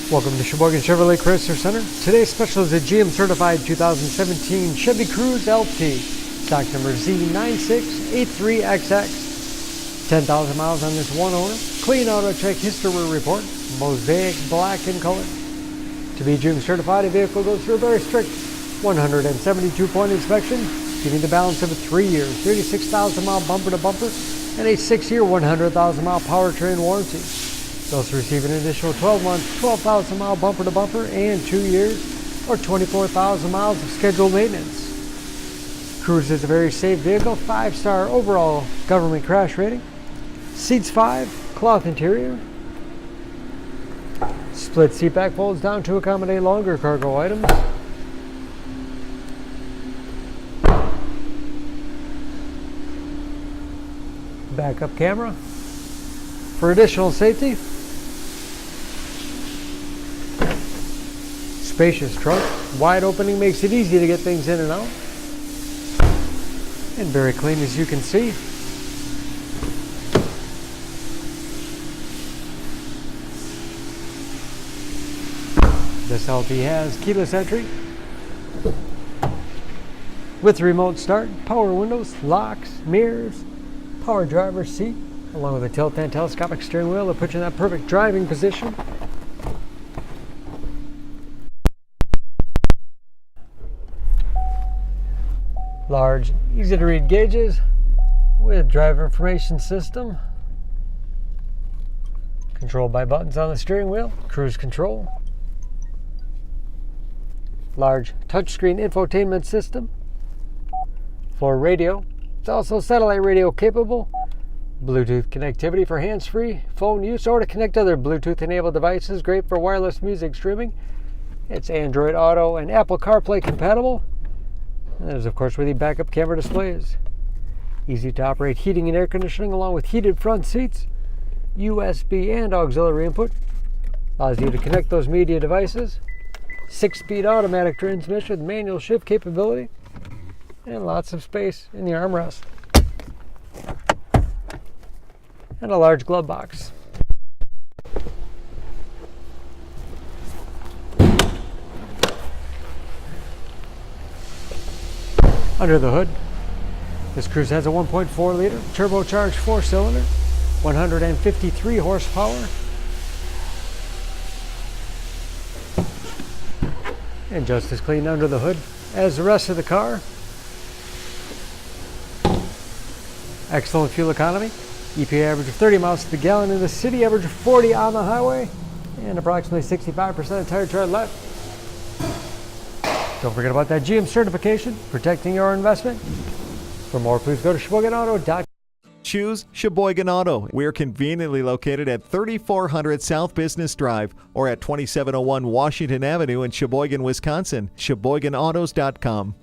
Welcome to Sheboygan Chevrolet Chrysler Center. Today's special is a GM certified 2017 Chevy Cruze LT, stock number Z9683XX. 10,000 miles on this one owner. Clean auto check history report. Mosaic black in color. To be GM certified, a vehicle goes through a very strict 172-point inspection, giving the balance of 3 years, 36,000-mile bumper-to-bumper, and a 6-year, 100,000-mile powertrain warranty. Those receive an additional 12 months, 12,000-mile bumper-to-bumper, and 2 years, or 24,000 miles of scheduled maintenance. Cruze is a very safe vehicle, 5-star overall government crash rating. Seats 5, cloth interior. Split seat back folds down to accommodate longer cargo items. Backup camera for additional safety. Spacious trunk. Wide opening makes it easy to get things in and out. And very clean, as you can see. This LT has keyless entry with remote start, power windows, locks, mirrors, power driver's seat, along with a tilt and telescopic steering wheel that puts you in that perfect driving position. Large, easy to read gauges with driver information system. Controlled by buttons on the steering wheel, cruise control. Large touchscreen infotainment system. For radio, it's also satellite radio capable. Bluetooth connectivity for hands-free phone use or to connect other Bluetooth-enabled devices. Great for wireless music streaming. It's Android Auto and Apple CarPlay compatible. And there's, of course, where the backup camera displays. Easy to operate heating and air conditioning along with heated front seats. USB and auxiliary input. Allows you to connect those media devices. 6-speed automatic transmission with manual shift capability. And lots of space in the armrest. And a large glove box. Under the hood, this Cruze has a 1.4-liter turbocharged 4-cylinder, 153 horsepower, and just as clean under the hood as the rest of the car. Excellent fuel economy. EPA average of 30 miles to the gallon in the city, average of 40 on the highway, and approximately 65% of tire tread left. Don't forget about that GM certification, protecting your investment. For more, please go to SheboyganAuto.com. Choose Sheboygan Auto. We're conveniently located at 3400 South Business Drive or at 2701 Washington Avenue in Sheboygan, Wisconsin. SheboyganAutos.com.